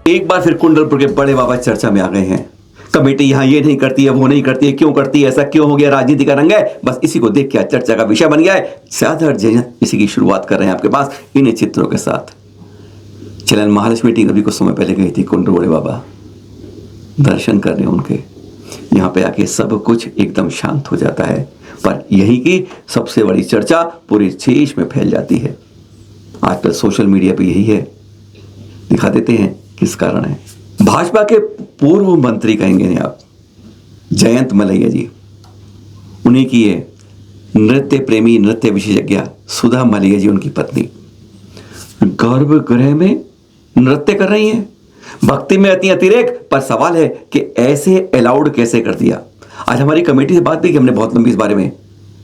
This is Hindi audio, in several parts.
एक बार फिर कुंडलपुर के बड़े बाबा चर्चा में आ गए हैं। कमेटी यहाँ ये नहीं करती है, वो नहीं करती है, क्यों करती है, ऐसा क्यों हो गया, राजनीति का रंग है, बस इसी को देख के चर्चा का विषय बन गया है। साधारण जन इसी की शुरुआत कर रहे हैं आपके पास इन चित्रों के साथ। चैनल महालक्ष्मी टीम अभी कुछ समय पहले गई थी कुंडल बड़े बाबा दर्शन करने उनके। यहाँ पे आके सब कुछ एकदम शांत हो जाता है, पर यही की सबसे बड़ी चर्चा पूरे देश में फैल जाती है। आजकल सोशल मीडिया पे यही है, दिखा देते हैं किस कारण है। भाजपा के पूर्व मंत्री कहेंगे आप, जयंत मलैया जी, उन्हीं की ये नृत्य प्रेमी नृत्य विशेषज्ञ सुधा मलैया जी उनकी पत्नी गर्भगृह में नृत्य कर रही हैं। भक्ति में अति अतिरेक, पर सवाल है कि ऐसे अलाउड कैसे कर दिया। आज हमारी कमेटी से बात भी की हमने बहुत लंबी इस बारे में,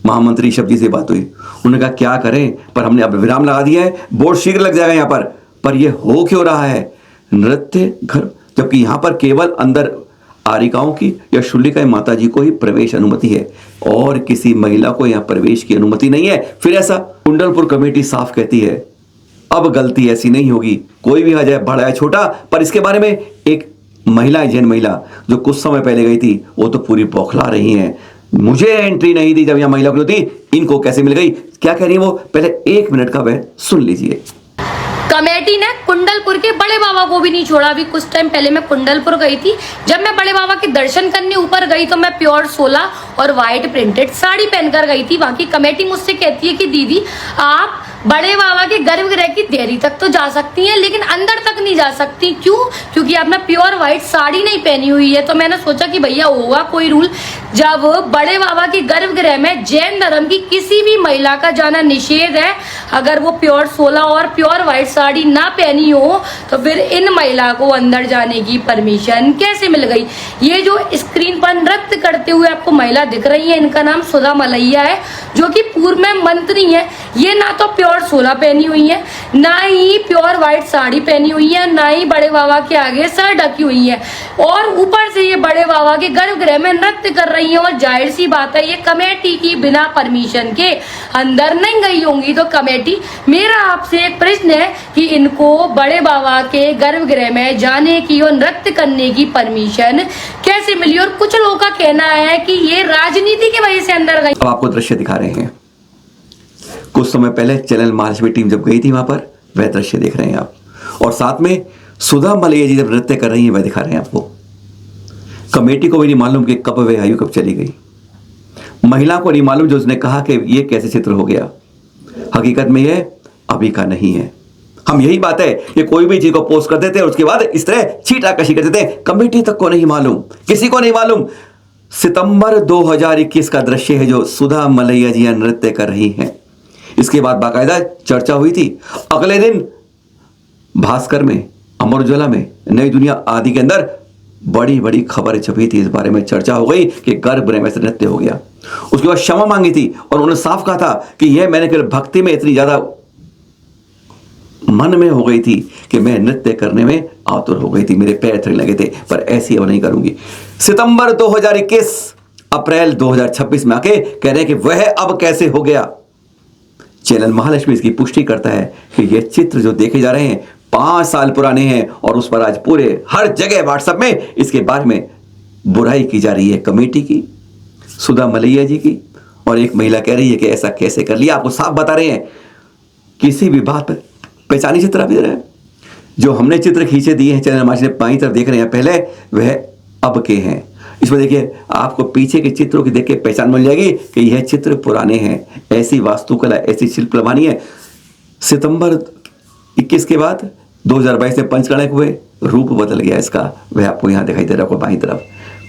महामंत्री शब्द जी से बात हुई, उन्होंने कहा क्या करें, पर हमने अब विराम लगा दिया है, बोर्ड शीघ्र लग जाएगा यहाँ पर यह हो क्यों रहा है नृत्य घर, जबकि यहाँ पर केवल अंदर आरिकाओं की या शुल्लिका माता जी को ही प्रवेश अनुमति है और किसी महिला को यहाँ प्रवेश की अनुमति नहीं है। फिर ऐसा कुंडलपुर कमेटी साफ कहती है अब गलती ऐसी नहीं होगी, कोई भी आ जाए बड़ा या छोटा। पर इसके बारे में एक महिला, जैन महिला जो कुछ समय पहले गई थी, वो तो पूरी बौखला रही हैं, मुझे एंट्री नहीं दी जब यहाँ महिला को थी, इनको कैसे मिल गई, क्या कह रही है वो, पहले 1 मिनट का वह सुन लीजिए। कमेटी ने कुंडलपुर के बड़े बाबा को भी नहीं छोड़ा। अभी कुछ टाइम पहले मैं कुंडलपुर गई थी, जब मैं बड़े बाबा के दर्शन करने ऊपर गई तो मैं प्योर 16 और व्हाइट प्रिंटेड साड़ी पहनकर गई थी। वहां की कमेटी मुझसे कहती है कि दीदी आप बड़े बाबा के गर्भगृह की देरी तक तो जा सकती हैं, लेकिन अंदर तक नहीं जा सकती। क्यों? क्योंकि आपने प्योर व्हाइट साड़ी नहीं पहनी हुई है। तो मैंने सोचा कि भैया होगा कोई रूल। जब बड़े बाबा के गर्भगृह में जैन धर्म की किसी भी महिला का जाना निषेध है, अगर वो प्योर 16 और प्योर व्हाइट साड़ी ना पहनी हो तो फिर इन महिला को अंदर जाने की परमिशन कैसे मिल गई। ये जो स्क्रीन पर नृत्य करते हुए आपको महिला दिख रही है, इनका नाम सुधा मलैया है, जो कि पूर्व में मंत्री है। ये ना तो प्योर 16 पहनी हुई है, ना ही प्योर व्हाइट साड़ी पहनी हुई है, ना ही बड़े बाबा के आगे सर ढकी हुई है, और ऊपर से ये बड़े बाबा के गर्भगृह में नृत्य कर रही है। और जाहिर सी बात है ये कमेटी की बिना परमिशन के अंदर नहीं गई होंगी। तो कमेटी, मेरा आपसे एक प्रश्न है कि इनको बड़े बाबा के गर्भगृह में जाने की और नृत्य करने की परमिशन कैसे मिली। और कुछ लोगों का कहना है कि ये राजनीति की वजह से अंदर गई। अब आपको दृश्य दिखा रहे हैं, कुछ समय पहले चैनल महालक्ष्मी टीम जब गई थी वहां पर, वह दृश्य देख रहे हैं आप, और साथ में सुधा मलैया जी जब नृत्य कर रही हैं वह दिखा रहे हैं आपको। कमेटी को भी नहीं मालूम कि कब वह आयु कब चली गई, महिला को नहीं मालूम जो उसने कहा कि यह कैसे चित्र हो गया। हकीकत में यह अभी का नहीं है। हम यही बात है कि कोई भी चीज को पोस्ट कर देते हैं, उसके बाद इस तरह छीटाकशी कर देते हैं, कमेटी तक को नहीं मालूम, किसी को नहीं मालूम। सितंबर 2021 का दृश्य है जो सुधा मलैया जी नृत्य कर रही हैं। इसके बाद बाकायदा चर्चा हुई थी। अगले दिन भास्कर में, अमर उजाला में, नई दुनिया आदि के अंदर बड़ी बड़ी खबरें छपी थी, इस बारे में चर्चा हो गई कि गर्भगृह में से नृत्य हो गया। उसके बाद क्षमा मांगी थी और उन्होंने साफ कहा था कि यह मैंने फिर भक्ति में इतनी ज्यादा मन में हो गई थी कि मैं नृत्य करने में आतुर हो गई थी, मेरे पैर थकने लगे थे, पर ऐसी अब नहीं करूंगी। सितंबर 2021 अप्रैल 2026 में आके कह रहे हैं कि वह अब कैसे हो गया। चैनल महालक्ष्मी इसकी पुष्टि करता है कि ये चित्र जो देखे जा रहे हैं 5 साल पुराने हैं, और उस पर आज पूरे हर जगह व्हाट्सएप में इसके बारे में बुराई की जा रही है, कमेटी की, सुधा मलैया जी की। और एक महिला कह रही है कि ऐसा कैसे कर लिया। आपको साफ बता रहे हैं, किसी भी बात पर पहचानी चित्र आप इधर है, जो हमने चित्र खींचे दिए हैं चैनल महालक्ष्मी बाईं तरफ देख रहे हैं पहले, वह अब के हैं। इसमें देखिए आपको पीछे के चित्रों की देख के पहचान मिल जाएगी कि यह चित्र पुराने हैं। ऐसी वास्तुकला, ऐसी शिल्प लमानी है। सितंबर 21 के बाद 2022 में पंचकर्णक हुए, रूप बदल गया इसका, वह आपको यहां दिखाई दे रहा है बाईं तरफ।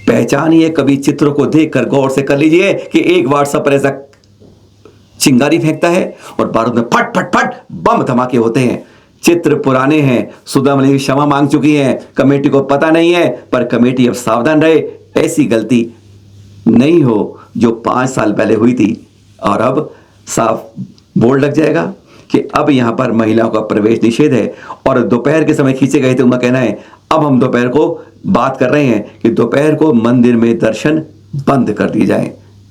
पहचानिए, कभी चित्रों को देखकर गौर से कर लीजिए कि एक व्हाट्सएप पर ऐसा चिंगारी फेंकता है और बारूद में फट फट फट बम धमाके होते हैं। चित्र पुराने हैं। सुधा मलैया क्षमा मांग चुकी हैं, कमेटी को पता नहीं है, पर कमेटी अब सावधान रहे, ऐसी गलती नहीं हो जो 5 साल पहले हुई थी। और अब साफ बोर्ड लग जाएगा कि अब यहां पर महिलाओं का प्रवेश निषेध है। और दोपहर के समय खींचे गए थे, उनका कहना है अब हम दोपहर को बात कर रहे हैं कि दोपहर को मंदिर में दर्शन बंद कर दिए जाएं।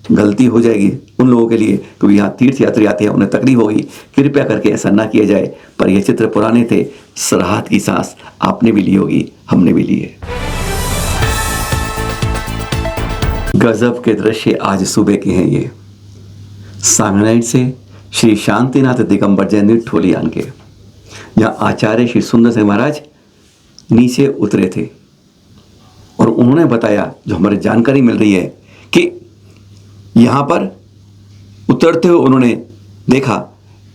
गलती हो जाएगी उन लोगों के लिए, क्योंकि यहाँ तीर्थ यात्री आते हैं, उन्हें तकलीफ होगी। कृपया करके ऐसा ना किया जाए। पर ये चित्र पुराने थे, राहत की सांस आपने भी ली होगी, हमने भी ली है। गजब के दृश्य आज सुबह के हैं ये, सांगनाइट से श्री शांतिनाथ दिगंबर जैन ठोलियान के, यहाँ आचार्य श्री सुंदर सिंह महाराज नीचे उतरे थे और उन्होंने बताया, जो हमारी जानकारी मिल रही है, कि यहाँ पर उतरते हुए उन्होंने देखा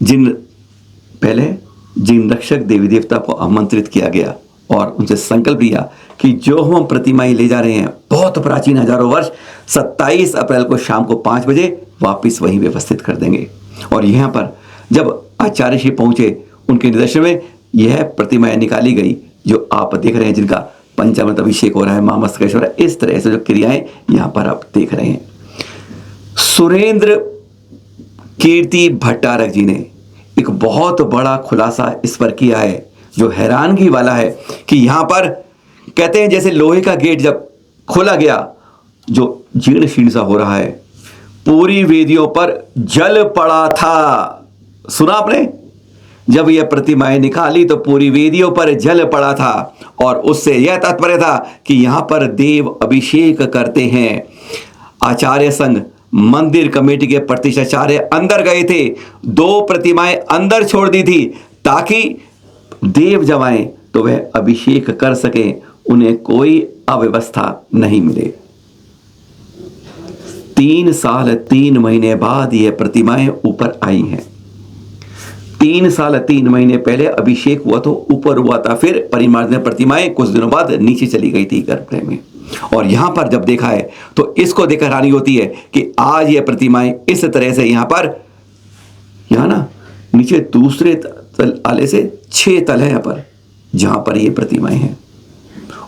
जिन रक्षक देवी देवता को आमंत्रित किया गया और उनसे संकल्प लिया कि जो हम प्रतिमाएं ले जा रहे हैं बहुत प्राचीन हजारों वर्ष, 27 अप्रैल को शाम को 5 बजे वापस वहीं व्यवस्थित कर देंगे। और यहाँ पर जब आचार्य श्री पहुंचे, उनके निर्देशन में यह प्रतिमाएं निकाली गई जो आप देख रहे हैं, जिनका पंचामृत अभिषेक हो रहा है, महामस्तकेश्वर है। इस तरह से जो क्रियाएं यहाँ पर आप देख रहे हैं। सुरेंद्र कीर्ति भट्टारक जी ने एक बहुत बड़ा खुलासा इस पर किया है, जो हैरानगी वाला है, कि यहाँ पर कहते हैं जैसे लोहे का गेट जब खोला गया, जो जीर्ण शीर्ण सा हो रहा है, पूरी वेदियों पर जल पड़ा था। सुना आपने? जब यह प्रतिमाएं निकाली तो पूरी वेदियों पर जल पड़ा था, और उससे यह तात्पर्य था कि यहां पर देव अभिषेक करते हैं। आचार्य संघ मंदिर कमेटी के प्रतिष्ठाचार्य अंदर गए थे, 2 प्रतिमाएं अंदर छोड़ दी थी ताकि देव जब आए तो वह अभिषेक कर सकें, उन्हें कोई अव्यवस्था नहीं मिले। 3 साल 3 महीने बाद यह प्रतिमाएं ऊपर आई हैं। 3 साल 3 महीने पहले अभिषेक हुआ तो ऊपर हुआ था, फिर परिमार्जन प्रतिमाएं कुछ दिनों बाद नीचे चली गई थी गर्भगृह में। और यहां पर जब देखा है तो इसको देखकर हैरानी होती है कि आज ये प्रतिमाएं इस तरह से यहां ना नीचे दूसरे तल आले से 6 तल है, यहां पर जहां पर ये प्रतिमाएं हैं।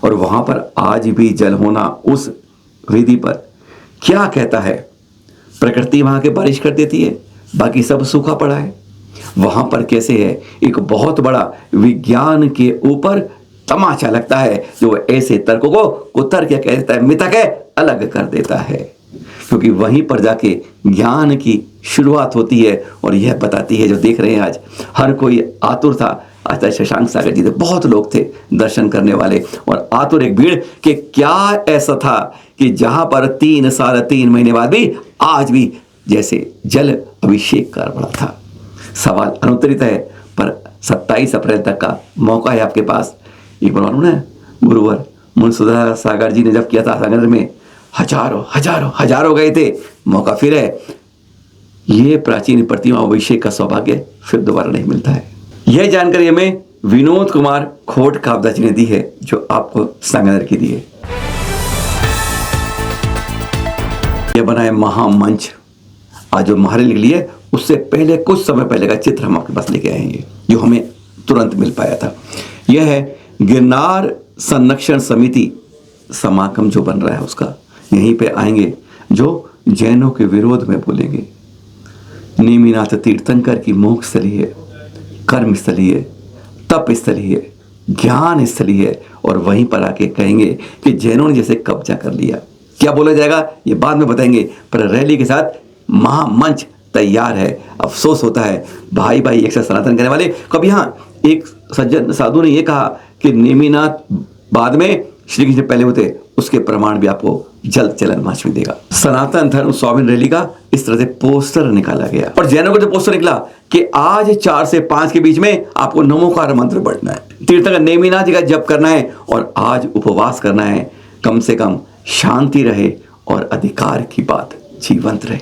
और वहां पर आज भी जल होना उस वेदी पर क्या कहता है? प्रकृति वहां के बारिश कर देती है, बाकी सब सूखा पड़ा है। वहां पर कैसे है? एक बहुत बड़ा विज्ञान के ऊपर तमाचा लगता है, जो ऐसे तर्कों को कुतर्क क्या कहता है, मिथक है, अलग कर देता है। क्योंकि वहीं पर जाके ज्ञान की शुरुआत होती है। और यह बताती है, जो देख रहे हैं आज हर कोई आतुर था। आचार्य शशांक सागर जी थे, बहुत लोग थे दर्शन करने वाले, और आतुर एक भीड़ कि क्या ऐसा था कि जहां पर 3 साल 3 महीने बाद भी आज भी जैसे जल अभिषेक कर रहा था। सवाल अनुत्तरित है, पर 27 अप्रैल तक का मौका है आपके पास। एक बार मालूम है, गुरुवर मुंसुदा सागर जी ने जब किया था सागर में, हजारों गए थे। मौका फिर है। ये प्राचीन प्रतिमा अभिषेक का सौभाग्य फिर दोबारा नहीं मिलता है। यह जानकारी हमें विनोद कुमार खोट काबदा जी ने दी है, जो आपको सांगनेर की दी है। यह बना है महामंच। आज जो महारे निकली है उससे पहले कुछ समय पहले का चित्र हम आपके पास लेके आए हैं, जो हमें तुरंत मिल पाया था। यह है गिरनार संरक्षण समिति समागम जो बन रहा है उसका। यहीं पे आएंगे जो जैनों के विरोध में बोलेंगे। नेमिनाथ तीर्थंकर की मोक्ष स्थली है, कर्म स्थली है, तप स्थली है, ज्ञान स्थली है। और वहीं पर आके कहेंगे कि जैनों ने जैसे कब्जा कर लिया। क्या बोला जाएगा ये बाद में बताएंगे, पर रैली के साथ महामंच तैयार है। अफसोस होता है भाई एक साथ सनातन करने वाले। कभी हाँ एक सज्जन साधु ने यह कहा कि नेमिनाथ बाद में श्री कृष्ण पहले होते, उसके प्रमाण भी आपको जल्द चलन माच में देगा। सनातन धर्म स्वाभिमान रैली का इस तरह से पोस्टर निकाला गया, और जैनों का जो पोस्टर निकला कि आज 4 से 5 के बीच में आपको नमोकार मंत्र पढ़ना है, तीर्थंकर नेमिनाथ जी का जप करना है, और आज उपवास करना है। कम से कम शांति रहे और अधिकार की बात जीवंत रहे।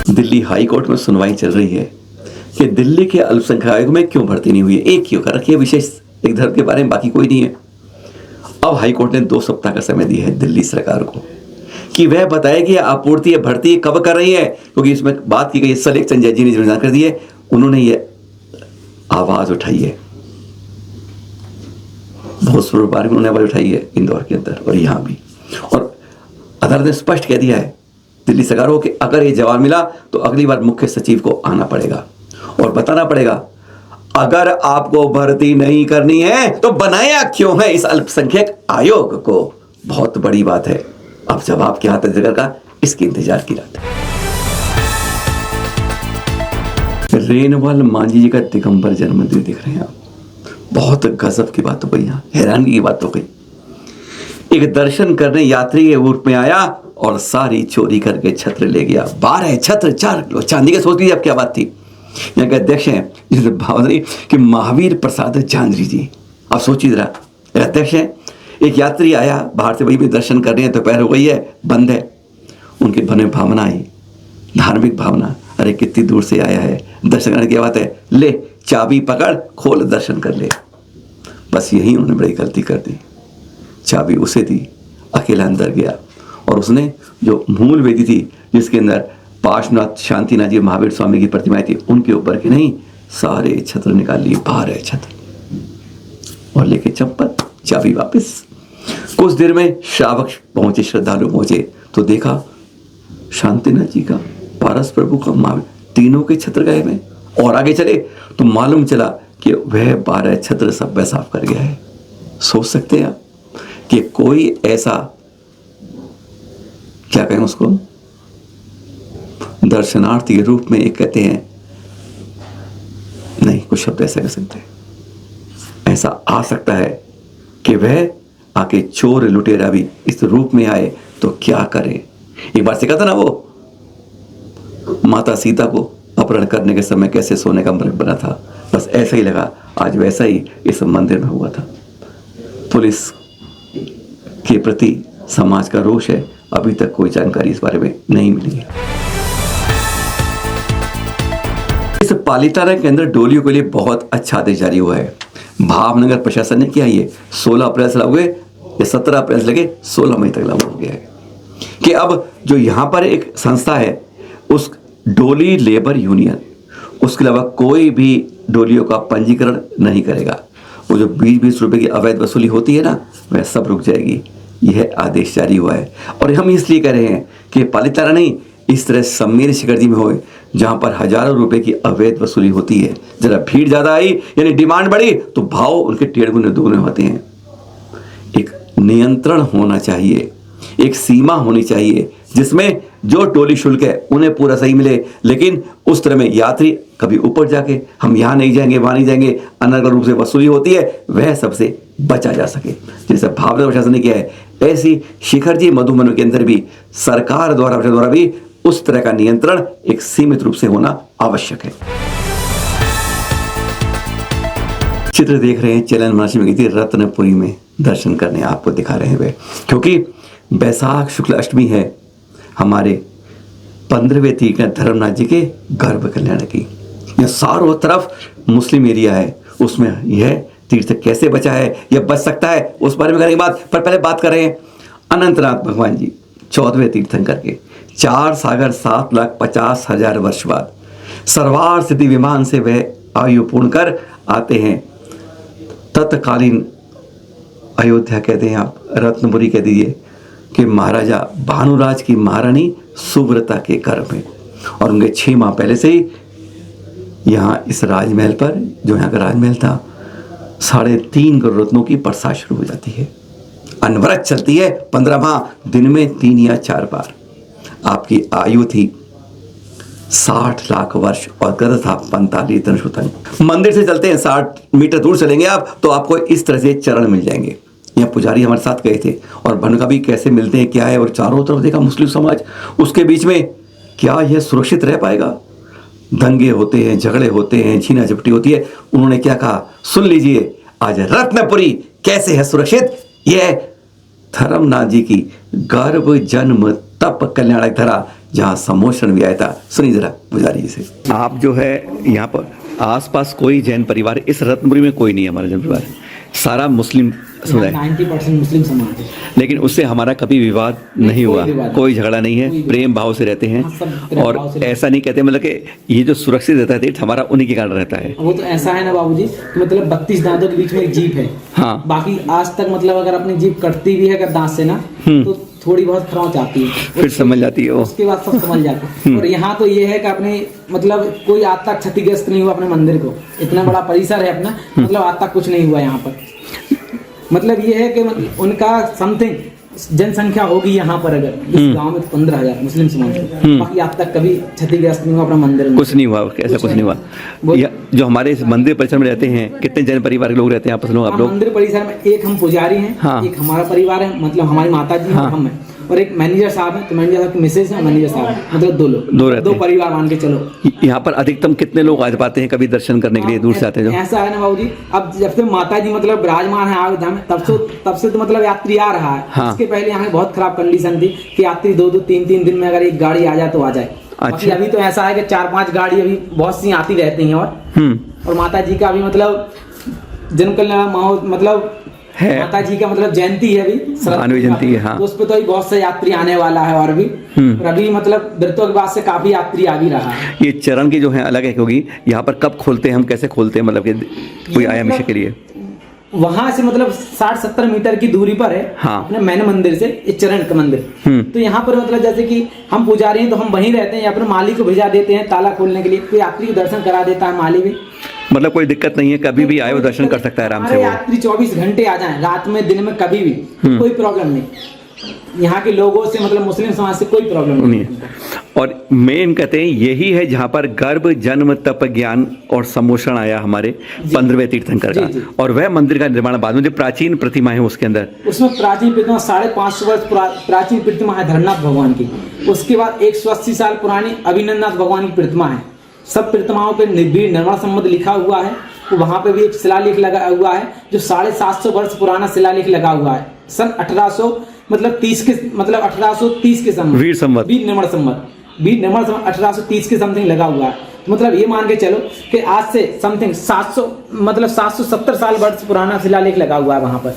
दिल्ली हाई कोर्ट में सुनवाई चल रही है कि दिल्ली के अल्पसंख्यक आयोग में क्यों भर्ती नहीं हुई है। एक क्यों कर रखी है विशेष एक धर्म के बारे में, बाकी कोई नहीं है। अब हाई कोर्ट ने 2 सप्ताह का समय दिया है दिल्ली सरकार को कि वह बताए कि आपूर्ति या भर्ती कब कर रही है, क्योंकि इसमें बात की गई। सलेक्शन जज जी ने जानकारी कर दी है, उन्होंने ये आवाज उठाई है। भोजपुर बारे में उन्होंने आवाज उठाई है, इंदौर के अंदर और यहां भी। और अदालत ने स्पष्ट कह दिया है दिल्ली सरकार को कि अगर ये जवाब मिला तो अगली बार मुख्य सचिव को आना पड़ेगा और बताना पड़ेगा, अगर आपको भर्ती नहीं करनी है तो बनाया क्यों है इस अल्पसंख्यक आयोग को। बहुत बड़ी बात है। अब जवाब क्या आता है जगह का, इसके इंतजार की रात है। रेनवाल मांझी जी का दिगंबर जन्म मंदिर दिख रहे हैं आप। बहुत गजब की बात हो गई, यहाँ हैरानगी की बात हो गई। एक दर्शन करने यात्री के रूप में आया और सारी चोरी करके छत्र ले गया। 12 छत्र 4 किलो चांदी के। सोच लीजिए अब क्या बात थी। यहाँ के अध्यक्ष हैं जिसे भावना कि महावीर प्रसाद चांद्री जी। अब सोचिए जरा, अध्यक्ष हैं, एक यात्री आया बाहर से, वही भी दर्शन कर रहे हैं, दोपहर हो गई है, बंद है। उनके मन में भावना आई, धार्मिक भावना, अरे कितनी दूर से आया है, दर्शन करने की बात है, ले चाबी पकड़, खोल, दर्शन कर ले। बस यही उन्होंने बड़ी गलती कर दी। चाबी उसे दी, अकेला अंदर गया और उसने जो मूल वेदी थी जिसके अंदर पार्श्वनाथ शांतिनाथ जी महावीर स्वामी की प्रतिमाएं थी, उनके ऊपर की नहीं, सारे छत्र निकाल लिए, 12 छत्र, और लेके चप्पल, चाबी वापस। कुछ देर में श्रावक पहुंचे, श्रद्धालु पहुंचे तो देखा शांतिनाथ जी का, पारस प्रभु का, महावीर, तीनों के छत्र गए में। और आगे चले तो मालूम चला कि वह 12 छत्र सब साफ कर गया है। सोच सकते हैं आप कि कोई ऐसा, क्या कहें उसको, दर्शनार्थी के रूप में एक कहते हैं, नहीं कुछ शब्द ऐसा कह सकते हैं, ऐसा आ सकता है कि वह आके चोर लुटेरा भी इस रूप में आए तो क्या करे। एक बार से कहा था ना वो माता सीता को अपहरण करने के समय कैसे सोने का मृग बना था, बस ऐसा ही लगा आज वैसा ही इस मंदिर में हुआ था। पुलिस के प्रति समाज का रोष है, अभी तक कोई जानकारी इस बारे में नहीं मिली है। इस पालिताना के अंदर डोलियों के लिए बहुत अच्छा आदेश जारी हुआ है। भावनगर प्रशासन ने किया, ये 16 अप्रैल से लागू हुए, ये 17 अप्रैल से लगे 16 मई तक लागू हो गया है कि अब जो यहाँ पर एक संस्था है, उस डोली लेबर यूनियन, उसके अलावा कोई भी डोलियों का पंजीकरण नहीं करेगा। वो जो 20-20 रुपए की अवैध वसूली होती है ना, वह सब रुक जाएगी। यह आदेश जारी हुआ है और हम इसलिए कह रहे हैं कि पालिताना नहीं, इस तरह सम्मेर शिखर जी में हो, जहाँ पर हजारों रुपए की अवैध वसूली होती है, जरा भीड़ ज़्यादा आई यानी डिमांड बढ़ी तो भाव उनके 1.5 गुने 2 गुने होते हैं। एक नियंत्रण होना चाहिए, एक सीमा होनी चाहिए जिसमें जो टोली शुल्क है उन्हें पूरा सही मिले, लेकिन उस तरह में यात्री कभी ऊपर जाके हम यहाँ नहीं जाएंगे, वहाँ नहीं जाएंगे, अनर्गल रूप से वसूली होती है, वह सबसे बचा जा सके। जैसे भावनगर प्रशासन ने किया है, ऐसी शिखर जी मधुबन के अंदर भी सरकार द्वारा भी उस तरह का नियंत्रण एक सीमित रूप से होना आवश्यक है। चित्र देख रहे हैं, चलन मासी में गई थी रत्नपुरी में दर्शन करने, आपको दिखा रहे हैं वे, क्योंकि बैसाख शुक्ल अष्टमी है हमारे 15वें तीर्थ धर्मनाथ जी के गर्भ कल्याण की। यह चारों तरफ मुस्लिम एरिया है, उसमें यह तीर्थ कैसे बचा है या बच सकता है उस बारे में करेंगे बात। पर पहले बात कर रहे हैं अनंतनाथ भगवान जी 14वें तीर्थंकर के। 4 सागर 7,50,000 वर्ष बाद सरवार सिद्धि विमान से वह आयु पूर्ण कर आते हैं। तत्कालीन अयोध्या कहते हैं आप, रत्नपुरी कह दीजिए, कि महाराजा भानुराज की महारानी सुव्रता के गर्भ में, और उनके 6 माह पहले से ही यहाँ इस राजमहल पर, जो यहाँ का राजमहल था, 3.5 करोड़ रत्नों की बरसात शुरू हो जाती है। अनवरत चलती है 15 माह, दिन में 3 या 4 बार। आपकी आयु थी 60 लाख वर्ष और गद था 45 धनुषोत्तम। मंदिर से चलते हैं 60 मीटर दूर चलेंगे आप तो आपको इस तरह से चरण मिल जाएंगे। यहाँ पुजारी हमारे साथ गए थे और भनका भी कैसे मिलते हैं क्या है, और चारों तरफ देखा मुस्लिम समाज, उसके बीच में क्या यह सुरक्षित रह पाएगा? दंगे होते हैं, झगड़े होते हैं, छीना झपटी होती है। उन्होंने क्या कहा सुन लीजिए, आज रत्नपुरी कैसे है सुरक्षित। यह धर्मनाथ जी की गर्भ जन्म तप कल्याणक धरा, जहाँ समोषण भी आया था। सुनिए जरा पुजारी जी से। आप जो है यहाँ पर आसपास कोई जैन परिवार, इस रत्नपुरी में कोई नहीं है हमारा जैन परिवार, सारा मुस्लिम समुदाय, 90% मुस्लिम समाज है। लेकिन उससे हमारा कभी विवाद नहीं हुआ, कोई झगड़ा नहीं है, प्रेम भाव से रहते हैं। और ऐसा नहीं कहते मतलब कि ये जो सुरक्षित रहता है तीर्थ हमारा उन्हीं के कारण रहता है। वो तो ऐसा है ना बाबूजी कि मतलब 32 दांतों के बीच में एक जीभ है। हाँ, बाकी आज तक मतलब अगर अपनी जीभ कटती भी है अगर दांत से ना तो थोड़ी बहुत खरोंच आती है, फिर समझ जाती है वो, उसके बाद सब समझ जाते हैं। और यहाँ तो ये है कि अपने मतलब कोई आज तक क्षतिग्रस्त नहीं हुआ अपने मंदिर को। इतना बड़ा परिसर है अपना, मतलब आज तक कुछ नहीं हुआ यहाँ पर। मतलब ये है कि उनका समथिंग जनसंख्या होगी यहाँ पर अगर इस गांव में 15,000 मुस्लिम समाज की, बाकी आज तक कभी क्षतिग्रस्त नहीं हुआ अपना मंदिर में। कुछ नहीं हुआ, ऐसा कुछ नहीं हुआ। जो हमारे इस मंदिर परिसर में रहते हैं, कितने जन परिवार के लोग रहते हैं आपस में आप लोग? मंदिर परिसर में एक हम पुजारी हैं, हाँ। एक हमारा परिवार है, मतलब हमारी माता जी हैं, हाँ। हम हैं, और एक मैनेजर साहब हैं। तो मैनेजर साहब की मिसेज है, मैनेजर साहब हैं, मतलब 2 लोग, दो रहते 2 हैं। परिवार मान के चलो। यहाँ पर अधिकतम कितने लोग आ पाते हैं कभी दर्शन करने के लिए, दूर से आते हैं जो? ऐसा है ना बाबू जी, अब जब से माता जी मतलब विराजमान है अयोध्या में, तब से तो मतलब यात्री आ रहा है। हाँ। इसके पहले यहाँ बहुत खराब कंडीशन थी कि यात्री 2-2 3-3 दिन में अगर एक गाड़ी आ जाए तो आ जाए। बाकी अभी तो ऐसा है कि 4-5 गाड़ी अभी बहुत सी आती रहती हैं। और माता जी का भी मतलब जन्म कल्याण मतलब है, माता जी का मतलब जयंती है अभी, मानवी जयंती है, हाँ। तो उस पर तो अभी बहुत से यात्री आने वाला है और भी, और अभी मतलब व्रतों के बाद से काफी यात्री आ भी रहा है। ये चरण की जो है अलग है, क्योंकि यहाँ पर कब खोलते हैं, हम कैसे खोलते हैं, मतलब कि कोई आया हमेशा के लिए? वहां से मतलब 60-70 मीटर की दूरी पर है, हाँ। अपने मैन मंदिर से इस चरण का मंदिर। तो यहाँ पर मतलब जैसे कि हम पुजारी हैं तो हम वहीं रहते हैं, या अपने माली को भेजा देते हैं ताला खोलने के लिए, कोई यात्री को दर्शन करा देता है माली भी। मतलब कोई दिक्कत नहीं है, कभी भी आए वो दर्शन कर सकता है आराम से। हमारे वो यात्री 24 घंटे आ जाएं, रात में दिन में कभी भी, कोई प्रॉब्लम नहीं। यहाँ के लोगों से मतलब मुस्लिम समाज से कोई प्रॉब्लम नहीं है। और मेन कहते हैं यही है जहाँ पर गर्भ जन्म तप ज्ञान और सम्मोषण आया हमारे 15वें तीर्थंकर जी, का। जी। और वह मंदिर का निर्माण बाद में जो प्राचीन प्रतिमा है उसके अंदर, उसमें प्राचीन प्रतिमा 550 वर्ष प्राचीन प्रतिमा है धरनाथ भगवान की। उसके बाद 180 साल पुरानी अभिनंदनाथ भगवान की प्रतिमा है। सब प्रतिमाओं पे वीर निर्मल संबंध लिखा हुआ है। तो वहां पे भी एक शिलालेख लगा हुआ है जो 750 वर्ष पुराना शिलालेख लगा हुआ है, सन 1830 के समय, वीर निर्मल संबंध 1830 के समथिंग लगा हुआ है। मतलब ये मान के चलो कि आज से समथिंग 770 साल वर्ष पुराना शिलालेख लगा हुआ है वहां पर।